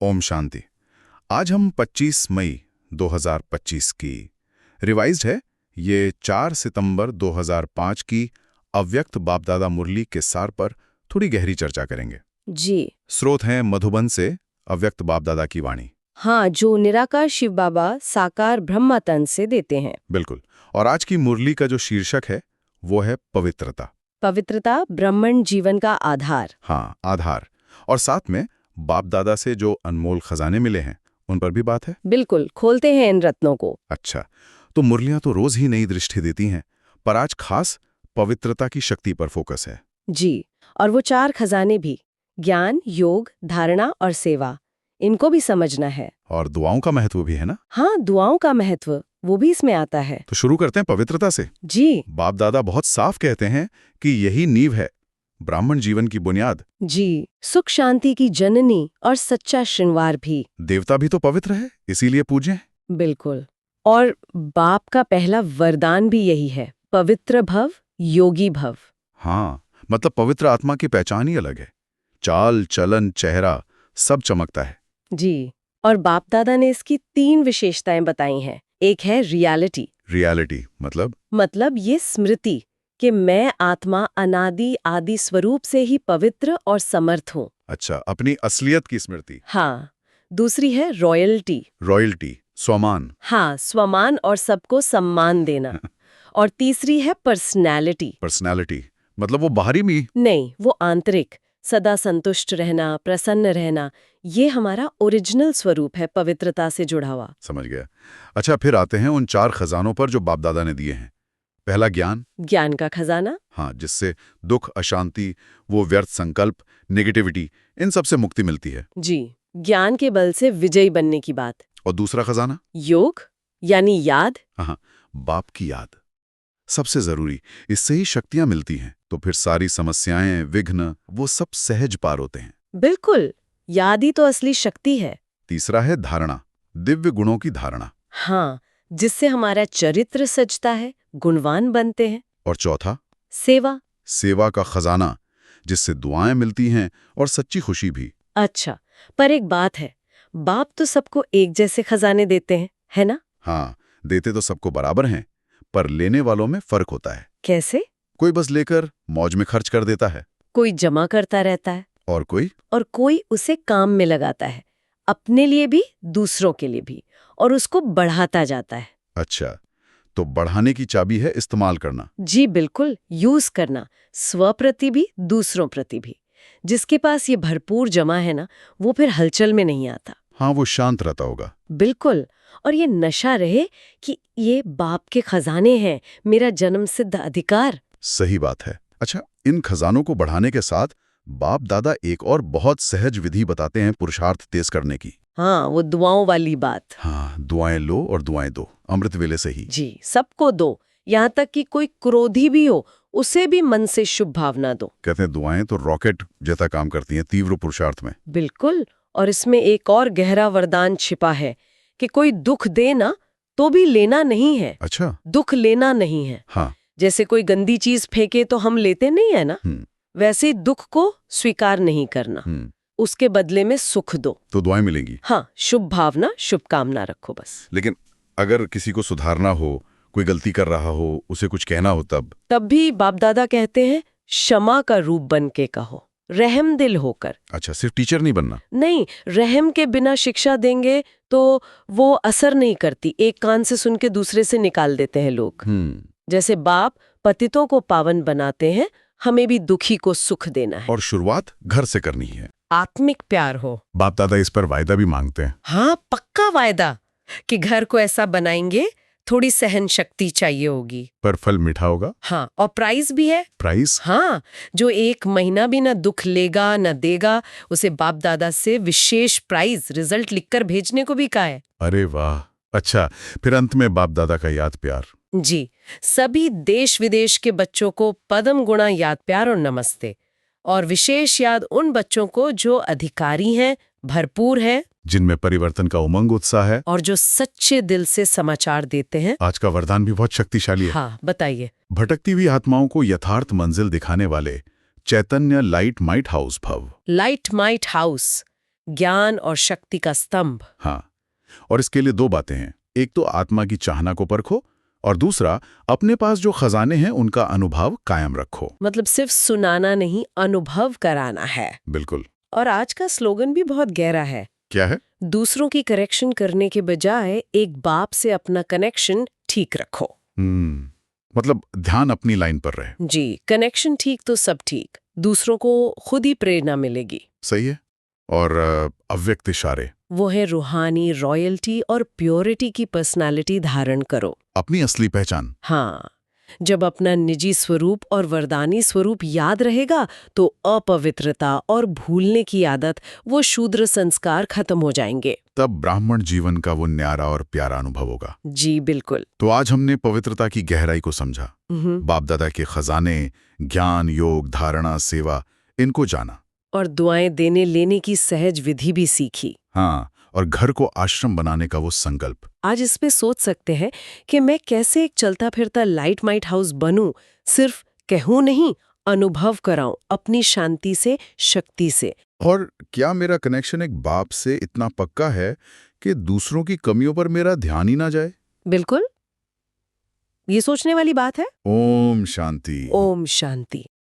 ओम शांति। आज हम 25 मई 2025 की रिवाइज्ड है, ये 4 सितंबर 2005 की अव्यक्त बापदादा मुरली के सार पर थोड़ी गहरी चर्चा करेंगे। जी स्रोत हैं मधुबन से अव्यक्त बापदादा की वाणी। हाँ, जो निराकार शिव बाबा साकार ब्रह्मतन से देते हैं। बिल्कुल। और आज की मुरली का जो शीर्षक है वो है पवित्रता। पवित्रता ब्राह्मण जीवन का आधार। हाँ, आधार। और साथ में बापदादा से जो अनमोल खजाने मिले हैं उन पर भी बात है। बिल्कुल, खोलते हैं इन रत्नों को। अच्छा, तो मुरलियां तो रोज ही नई दृष्टि देती हैं, पर आज खास पवित्रता की शक्ति पर फोकस है। जी, और वो 4 खजाने भी, ज्ञान, योग, धारणा और सेवा, इनको भी समझना है। और दुआओं का महत्व भी है ना। हाँ, दुआओं का महत्व वो भी इसमें आता है। तो शुरू करते हैं पवित्रता से। जी बापदादा बहुत साफ कहते हैं कि यही नींव है, ब्राह्मण जीवन की बुनियाद। जी, सुख शांति की जननी और सच्चा श्रृंगार भी। देवता भी तो पवित्र है, इसीलिए पूज्य हैं। बिल्कुल। और बाप का पहला वरदान भी यही है, पवित्र भव, योगी भव। हाँ, मतलब पवित्र आत्मा की पहचान ही अलग है। चाल चलन चेहरा सब चमकता है। जी, और बाप दादा ने इसकी 3 विशेषताएं बताई हैं। एक है रियलिटी, रियलिटी मतलब ये स्मृति कि मैं आत्मा अनादि आदि स्वरूप से ही पवित्र और समर्थ हूँ। अच्छा, अपनी असलियत की स्मृति। हाँ। दूसरी है रॉयल्टी। रॉयल्टी, स्वमान। हाँ, स्वमान और सबको सम्मान देना। और तीसरी है पर्सनैलिटी। पर्सनालिटी मतलब वो बाहरी मी। नहीं, वो आंतरिक, सदा संतुष्ट रहना, प्रसन्न रहना, ये हमारा ओरिजिनल स्वरूप है, पवित्रता से जुड़ा हुआ। समझ गया। अच्छा, फिर आते हैं उन 4 खजानों पर जो बापदादा ने दिए हैं। पहला ज्ञान। ज्ञान का खजाना। हाँ, जिससे दुख, अशांति, वो व्यर्थ संकल्प, नेगेटिविटी, इन सब से मुक्ति मिलती है। जी, ज्ञान के बल से विजयी बनने की बात। और दूसरा खजाना योग, यानी याद। हाँ, बाप की याद सबसे जरूरी, इससे ही शक्तियां मिलती हैं। तो फिर सारी समस्याएं, विघ्न, वो सब सहज पार होते हैं। बिल्कुल, याद ही तो असली शक्ति है। तीसरा है धारणा, दिव्य गुणों की धारणा। हाँ, जिससे हमारा चरित्र सजता है, गुणवान बनते हैं। और चौथा सेवा। सेवा का खजाना, जिससे दुआएं मिलती हैं और सच्ची खुशी भी। अच्छा, पर एक बात है, बाप तो सबको एक जैसे खजाने देते हैं, है ना? हाँ, देते तो सबको बराबर हैं, पर लेने वालों में फर्क होता है। कैसे? कोई बस लेकर मौज में खर्च कर देता है, कोई जमा करता रहता है और कोई उसे काम में लगाता है, अपने लिए भी, दूसरों के लिए भी, और उसको बढ़ाता जाता है। अच्छा, तो बढ़ाने की चाबी है इस्तेमाल करना। जी बिल्कुल, यूज करना, स्व प्रति भी, दूसरों प्रति भी। जिसके पास ये भरपूर जमा है ना, वो फिर हलचल में नहीं आता। हाँ, वो शांत रहता होगा। बिल्कुल, और ये नशा रहे कि ये बाप के खजाने हैं, मेरा जन्म सिद्ध अधिकार। सही बात है। अच्छा, इन खजानों को बढ़ाने के साथ बाप दादा एक और बहुत सहज विधि बताते हैं पुरुषार्थ तेज करने की। हाँ, वो दुआओं वाली बात। हाँ, दुआएं लो और दुआएं दो, अमृत वेले से ही। जी, सबको दो, यहाँ तक कि कोई क्रोधी भी हो, उसे भी मन से शुभ भावना दो। कहते हैं दुआएं तो रॉकेट जैसा काम करती हैं तीव्र पुरुषार्थ में। बिल्कुल, और इसमें एक और गहरा वरदान छिपा है कि कोई दुख दे ना तो भी लेना नहीं है। अच्छा। दुख लेना नहीं है। हाँ। जैसे कोई गंदी चीज फेंके तो हम लेते नहीं है ना, वैसे ही दुख को स्वीकार नहीं करना, उसके बदले में सुख दो तो दुआएं मिलेंगी। हाँ, शुभ भावना, शुभकामना रखो बस। लेकिन अगर किसी को सुधारना हो, कोई गलती कर रहा हो, उसे कुछ कहना हो, तब भी बाप दादा कहते हैं क्षमा का रूप बन के कहो, रहम दिल होकर। अच्छा, सिर्फ टीचर नहीं बनना। नहीं, रहम के बिना शिक्षा देंगे तो वो असर नहीं करती, एक कान से सुन के दूसरे से निकाल देते हैं लोग। जैसे बाप पतितों को पावन बनाते हैं, हमें भी दुखी को सुख देना है। और शुरुआत घर से करनी है। आत्मिक प्यार हो। बाप दादा इस पर वायदा भी मांगते हैं। हाँ, पक्का वायदा कि घर को ऐसा बनाएंगे, थोड़ी सहन शक्ति चाहिए होगी, पर फल मीठा होगा। हाँ, और प्राइस भी है। प्राइस? हाँ, जो 1 महीना भी ना दुख लेगा न देगा, उसे बाप दादा से विशेष प्राइज रिजल्ट लिखकर भेजने को भी कहा है। अरे वाह। अच्छा, फिर अंत में बाप दादा का याद प्यार। जी, सभी देश विदेश के बच्चों को पदम गुणा याद प्यार और नमस्ते, और विशेष याद उन बच्चों को जो अधिकारी हैं, भरपूर हैं, जिनमें परिवर्तन का उमंग उत्साह है, और जो सच्चे दिल से समाचार देते हैं। आज का वरदान भी बहुत शक्तिशाली है। हाँ, बताइए। भटकती हुई आत्माओं को यथार्थ मंजिल दिखाने वाले चैतन्य लाइट माइट हाउस भव। लाइट माइट हाउस, ज्ञान और शक्ति का स्तंभ। हाँ, और इसके लिए दो बातें हैं। एक तो आत्मा की चाहना को परखो, और दूसरा अपने पास जो खजाने हैं उनका अनुभव कायम रखो। मतलब सिर्फ सुनाना नहीं, अनुभव कराना है। बिल्कुल। और आज का स्लोगन भी बहुत गहरा है। क्या है? दूसरों की करेक्शन करने के बजाय एक बाप से अपना कनेक्शन ठीक रखो। मतलब ध्यान अपनी लाइन पर रहे। जी, कनेक्शन ठीक तो सब ठीक, दूसरों को खुद ही प्रेरणा मिलेगी। सही है। और अव्यक्त इशारे, वो है रूहानी रॉयल्टी और प्योरिटी की पर्सनालिटी धारण करो। अपनी असली पहचान। हाँ, जब अपना निजी स्वरूप और वरदानी स्वरूप याद रहेगा तो अपवित्रता और भूलने की आदत, वो शूद्र संस्कार खत्म हो जाएंगे। तब ब्राह्मण जीवन का वो न्यारा और प्यारा अनुभव होगा। जी बिल्कुल। तो आज हमने पवित्रता की गहराई को समझा, बाप दादा के खजाने, ज्ञान, योग, धारणा, सेवा, इनको जाना, और दुआएं देने लेने की सहज विधि भी सीखी। हाँ, और घर को आश्रम बनाने का वो संकल्प। आज इस पे सोच सकते हैं कि मैं कैसे एक चलता फिरता लाइट माइट हाउस बनूं, सिर्फ कहूं नहीं, अनुभव कराऊं अपनी शांति से, शक्ति से। और क्या मेरा कनेक्शन एक बाप से इतना पक्का है कि दूसरों की कमियों पर मेरा ध्यान ही ना जाए? बिल्कुल, ये सोचने वाली बात है। ओम शांति। ओम शांति।